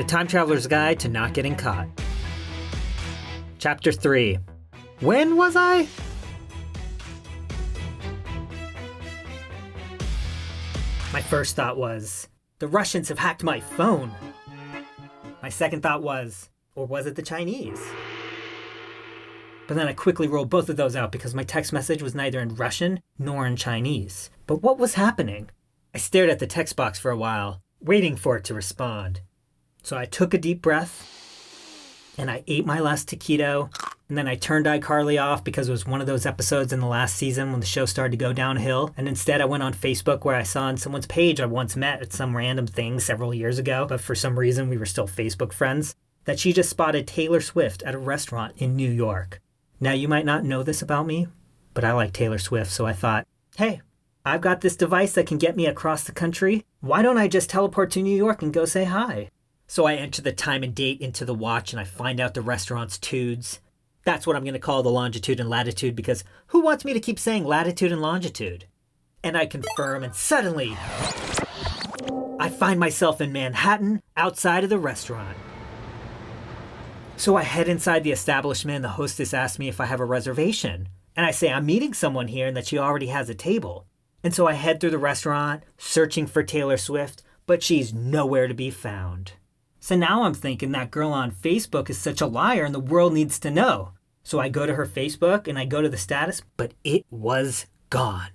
The Time Traveler's Guide to Not Getting Caught. Chapter 3. When was I? My first thought was, the Russians have hacked my phone. My second thought was, or was it the Chinese? But then I quickly rolled both of those out because my text message was neither in Russian nor in Chinese. But what was happening? I stared at the text box for a while, waiting for it to respond. So I took a deep breath, and I ate my last taquito, and then I turned iCarly off because it was one of those episodes in the last season when the show started to go downhill, and instead I went on Facebook where I saw on someone's page I once met at some random thing several years ago, but for some reason we were still Facebook friends, that she just spotted Taylor Swift at a restaurant in New York. Now you might not know this about me, but I like Taylor Swift, so I thought, hey, I've got this device that can get me across the country. Why don't I just teleport to New York and go say hi? So I enter the time and date into the watch and I find out the restaurant's tudes. That's what I'm going to call the longitude and latitude because who wants me to keep saying latitude and longitude? And I confirm and suddenly I find myself in Manhattan outside of the restaurant. So I head inside the establishment and the hostess asks me if I have a reservation. And I say I'm meeting someone here and that she already has a table. And so I head through the restaurant searching for Taylor Swift, but she's nowhere to be found. So now I'm thinking that girl on Facebook is such a liar and the world needs to know. So I go to her Facebook and I go to the status, but it was gone.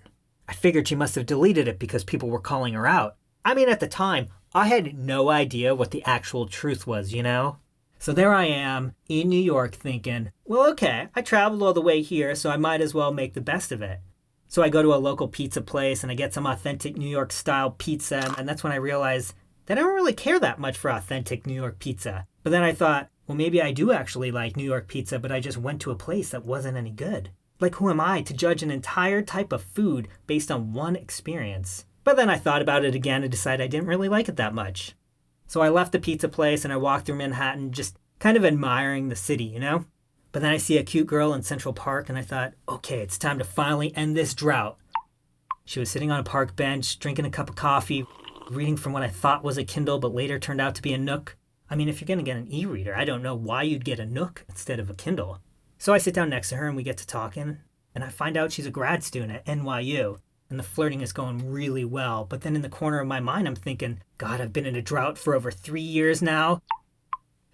I figured she must have deleted it because people were calling her out. I mean, at the time, I had no idea what the actual truth was, you know? So there I am in New York thinking, well, okay, I traveled all the way here, so I might as well make the best of it. So I go to a local pizza place and I get some authentic New York style pizza, and that's when I realized that I don't really care that much for authentic New York pizza. But then I thought, well, maybe I do actually like New York pizza, but I just went to a place that wasn't any good. Like, who am I to judge an entire type of food based on one experience? But then I thought about it again and decided I didn't really like it that much. So I left the pizza place and I walked through Manhattan, just kind of admiring the city, you know? But then I see a cute girl in Central Park and I thought, okay, it's time to finally end this drought. She was sitting on a park bench, drinking a cup of coffee, reading from what I thought was a Kindle, but later turned out to be a Nook. I mean, if you're going to get an e-reader, I don't know why you'd get a Nook instead of a Kindle. So I sit down next to her and we get to talking, and I find out she's a grad student at NYU, and the flirting is going really well. But then in the corner of my mind, I'm thinking, God, I've been in a drought for over 3 years now.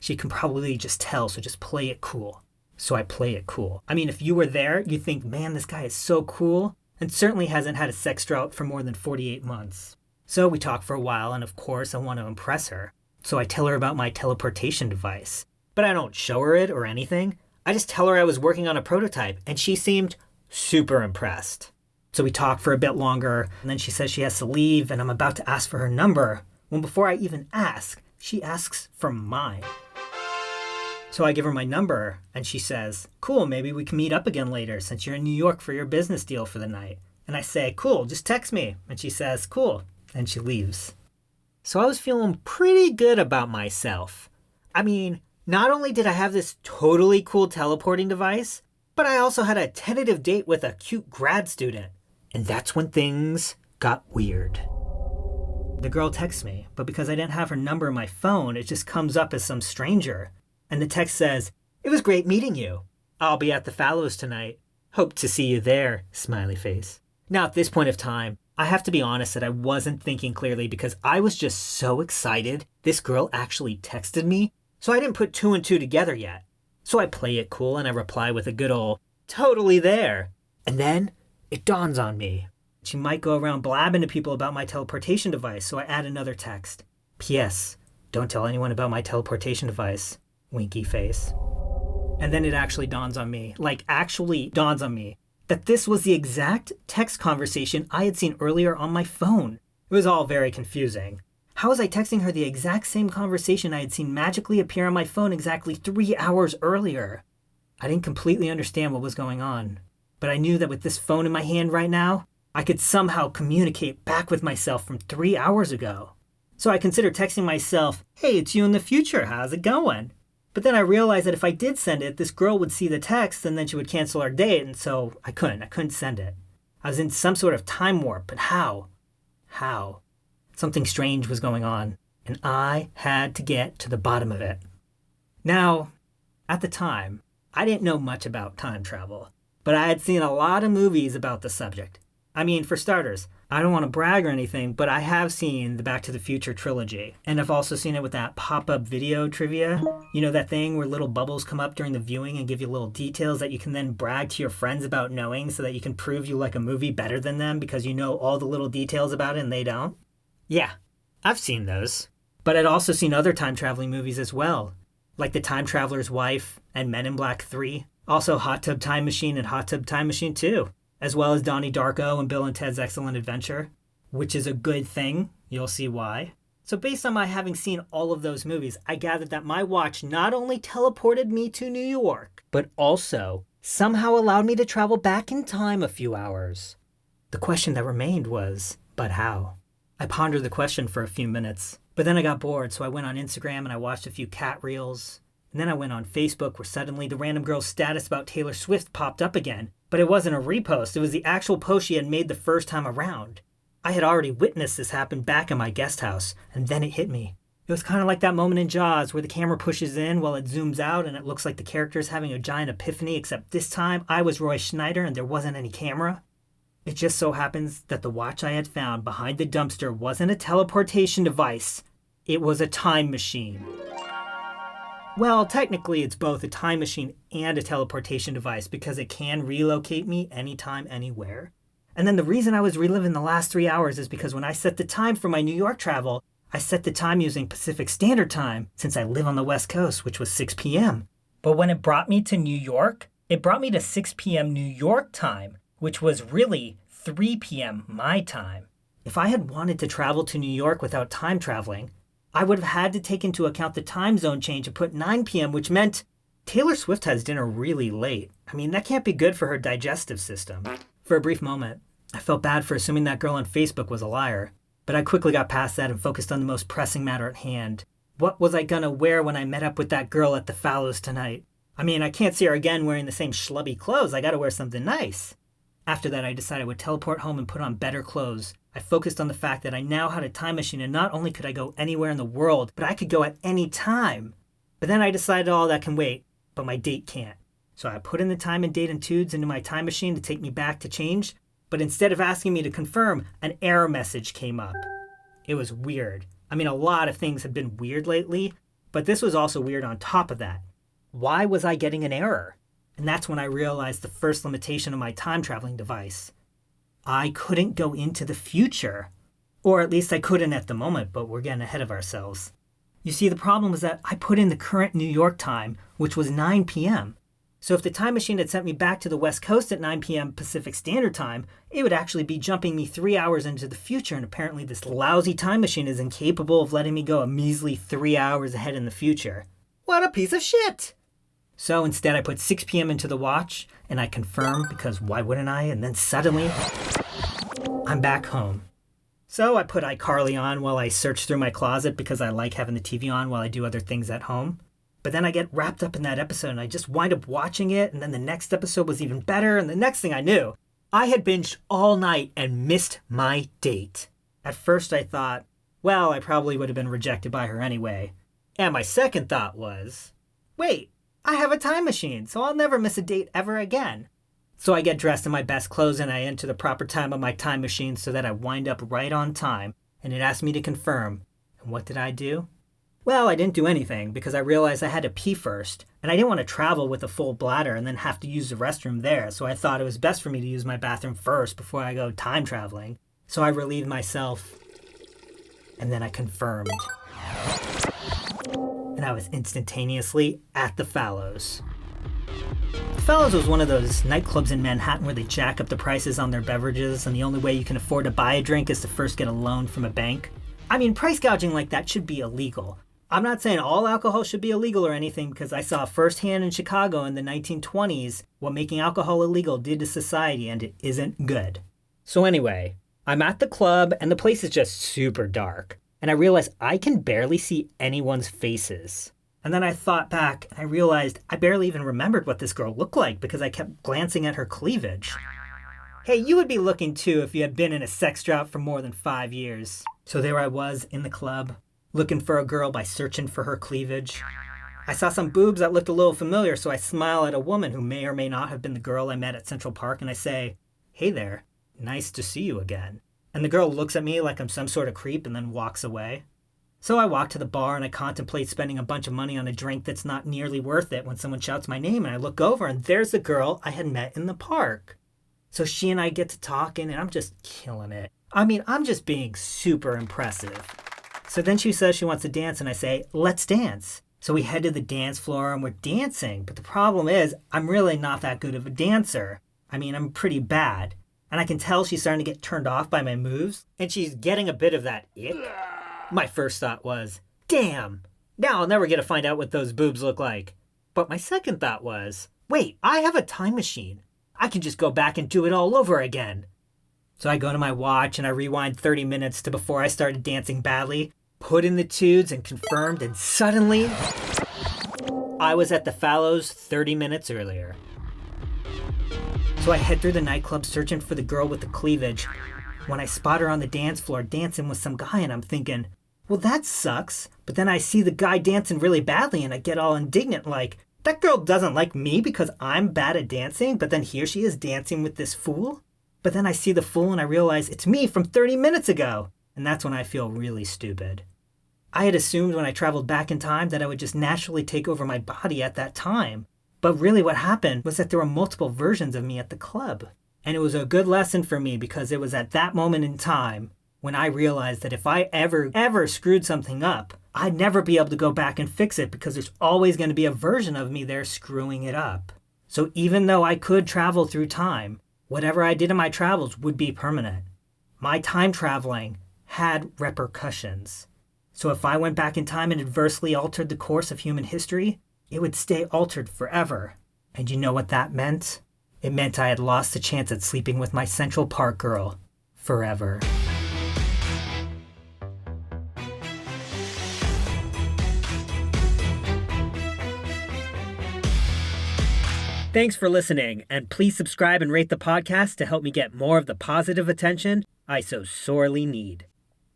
She can probably just tell, so just play it cool. So I play it cool. I mean, if you were there, you'd think, man, this guy is so cool, and certainly hasn't had a sex drought for more than 48 months. So we talk for a while, and of course I want to impress her. So I tell her about my teleportation device. But I don't show her it or anything. I just tell her I was working on a prototype, and she seemed super impressed. So we talk for a bit longer, and then she says she has to leave, and I'm about to ask for her number, when before I even ask, she asks for mine. So I give her my number, and she says, cool, maybe we can meet up again later since you're in New York for your business deal for the night. And I say, cool, just text me. And she says, cool. And she leaves. So I was feeling pretty good about myself. I mean, not only did I have this totally cool teleporting device, but I also had a tentative date with a cute grad student. And that's when things got weird. The girl texts me, but because I didn't have her number in my phone, it just comes up as some stranger. And the text says, it was great meeting you. I'll be at the Fallows tonight. Hope to see you there, smiley face. Now at this point of time, I have to be honest that I wasn't thinking clearly because I was just so excited this girl actually texted me, so I didn't put two and two together yet. So I play it cool and I reply with a good old, totally there. And then it dawns on me. She might go around blabbing to people about my teleportation device, so I add another text. P.S. Don't tell anyone about my teleportation device. Winky face. And then it actually dawns on me, that this was the exact text conversation I had seen earlier on my phone. It was all very confusing. How was I texting her the exact same conversation I had seen magically appear on my phone exactly 3 hours earlier? I didn't completely understand what was going on, but I knew that with this phone in my hand right now, I could somehow communicate back with myself from 3 hours ago. So I considered texting myself, hey, it's you in the future, how's it going? But then I realized that if I did send it, this girl would see the text and then she would cancel our date, and so I couldn't send it. I was in some sort of time warp, but how? Something strange was going on. and I had to get to the bottom of it. Now, at the time, I didn't know much about time travel, but I had seen a lot of movies about the subject. I mean, for starters, I don't want to brag or anything, but I have seen the Back to the Future trilogy, and I've also seen it with that pop-up video trivia. You know, that thing where little bubbles come up during the viewing and give you little details that you can then brag to your friends about knowing so that you can prove you like a movie better than them because you know all the little details about it and they don't? Yeah, I've seen those. But I'd also seen other time-traveling movies as well, like The Time Traveler's Wife and Men in Black 3, also Hot Tub Time Machine and Hot Tub Time Machine 2. As well as Donnie Darko and Bill and Ted's Excellent Adventure, which is a good thing. You'll see why. So based on my having seen all of those movies, I gathered that my watch not only teleported me to New York, but also somehow allowed me to travel back in time a few hours. The question that remained was, but how? I pondered the question for a few minutes, but then I got bored, so I went on Instagram and I watched a few cat reels. And then I went on Facebook where suddenly the random girl's status about Taylor Swift popped up again. But it wasn't a repost, it was the actual post she had made the first time around. I had already witnessed this happen back in my guest house, and then it hit me. It was kind of like that moment in Jaws where the camera pushes in while it zooms out and it looks like the character is having a giant epiphany, except this time I was Roy Schneider and there wasn't any camera. It just so happens that the watch I had found behind the dumpster wasn't a teleportation device, it was a time machine. Well, technically it's both a time machine and a teleportation device because it can relocate me anytime, anywhere. And then the reason I was reliving the last 3 hours is because when I set the time for my New York travel, I set the time using Pacific Standard Time since I live on the West Coast, which was 6 p.m. But when it brought me to New York, it brought me to 6 p.m. New York time, which was really 3 p.m. my time. If I had wanted to travel to New York without time traveling, I would have had to take into account the time zone change and put 9 p.m., which meant Taylor Swift has dinner really late. I mean, that can't be good for her digestive system. For a brief moment, I felt bad for assuming that girl on Facebook was a liar, but I quickly got past that and focused on the most pressing matter at hand. What was I gonna wear when I met up with that girl at the Fallows tonight? I mean, I can't see her again wearing the same schlubby clothes. I gotta wear something nice. After that, I decided I would teleport home and put on better clothes. I focused on the fact that I now had a time machine and not only could I go anywhere in the world, but I could go at any time. But then I decided all that can wait, but my date can't. So I put in the time and date and tudes into my time machine to take me back to change, but instead of asking me to confirm, an error message came up. It was weird. I mean, a lot of things have been weird lately, but this was also weird on top of that. Why was I getting an error? And that's when I realized the first limitation of my time traveling device. I couldn't go into the future. Or at least I couldn't at the moment, but we're getting ahead of ourselves. You see, the problem was that I put in the current New York time, which was 9 p.m. So if the time machine had sent me back to the West Coast at 9 p.m. Pacific Standard Time, it would actually be jumping me 3 hours into the future, and apparently this lousy time machine is incapable of letting me go a measly 3 hours ahead in the future. What a piece of shit! So instead I put 6 p.m. into the watch, and I confirmed because why wouldn't I? And then suddenly, I'm back home. So I put iCarly on while I search through my closet because I like having the TV on while I do other things at home. But then I get wrapped up in that episode and I just wind up watching it, and then the next episode was even better, and the next thing I knew, I had binged all night and missed my date. At first I thought, well, I probably would have been rejected by her anyway. And my second thought was, wait, I have a time machine, so I'll never miss a date ever again. So I get dressed in my best clothes and I enter the proper time of my time machine so that I wind up right on time, and it asked me to confirm. And what did I do? Well, I didn't do anything because I realized I had to pee first, and I didn't want to travel with a full bladder and then have to use the restroom there, so I thought it was best for me to use my bathroom first before I go time traveling. So I relieved myself, and then I confirmed. And I was instantaneously at the Fallows. The Fallows was one of those nightclubs in Manhattan where they jack up the prices on their beverages, and the only way you can afford to buy a drink is to first get a loan from a bank. I mean, price gouging like that should be illegal. I'm not saying all alcohol should be illegal or anything, because I saw firsthand in Chicago in the 1920s what making alcohol illegal did to society, and it isn't good. So anyway, I'm at the club and the place is just super dark, and I realized I can barely see anyone's faces. And then I thought back and I realized I barely even remembered what this girl looked like because I kept glancing at her cleavage. Hey, you would be looking too if you had been in a sex drought for more than 5 years. So there I was in the club, looking for a girl by searching for her cleavage. I saw some boobs that looked a little familiar, so I smile at a woman who may or may not have been the girl I met at Central Park, and I say, "Hey there, nice to see you again." And the girl looks at me like I'm some sort of creep and then walks away. So I walk to the bar and I contemplate spending a bunch of money on a drink that's not nearly worth it when someone shouts my name, and I look over and there's the girl I had met in the park. So she and I get to talking and I'm just killing it. I mean, I'm just being super impressive. So then she says she wants to dance and I say, "Let's dance." So we head to the dance floor and we're dancing, but the problem is I'm really not that good of a dancer. I mean, I'm pretty bad. And I can tell she's starting to get turned off by my moves, and she's getting a bit of that ick. My first thought was, damn, now I'll never get to find out what those boobs look like. But my second thought was, wait, I have a time machine. I can just go back and do it all over again. So I go to my watch and I rewind 30 minutes to before I started dancing badly, put in the tunes and confirmed, and suddenly I was at the Fallows 30 minutes earlier. So I head through the nightclub searching for the girl with the cleavage. When I spot her on the dance floor dancing with some guy, and I'm thinking, well, that sucks. But then I see the guy dancing really badly and I get all indignant like, that girl doesn't like me because I'm bad at dancing, but then here she is dancing with this fool? But then I see the fool and I realize it's me from 30 minutes ago. And that's when I feel really stupid. I had assumed when I traveled back in time that I would just naturally take over my body at that time. But really what happened was that there were multiple versions of me at the club. And it was a good lesson for me because it was at that moment in time when I realized that if I ever screwed something up, I'd never be able to go back and fix it because there's always going to be a version of me there screwing it up. So even though I could travel through time, whatever I did in my travels would be permanent. My time traveling had repercussions. So if I went back in time and adversely altered the course of human history, it would stay altered forever. And you know what that meant? It meant I had lost the chance at sleeping with my Central Park girl forever. Thanks for listening, and please subscribe and rate the podcast to help me get more of the positive attention I so sorely need.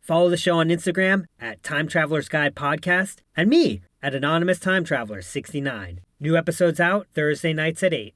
Follow the show on Instagram at Time Traveler's Guide Podcast and me at Anonymous Time Traveler 69. New episodes out Thursday nights at 8.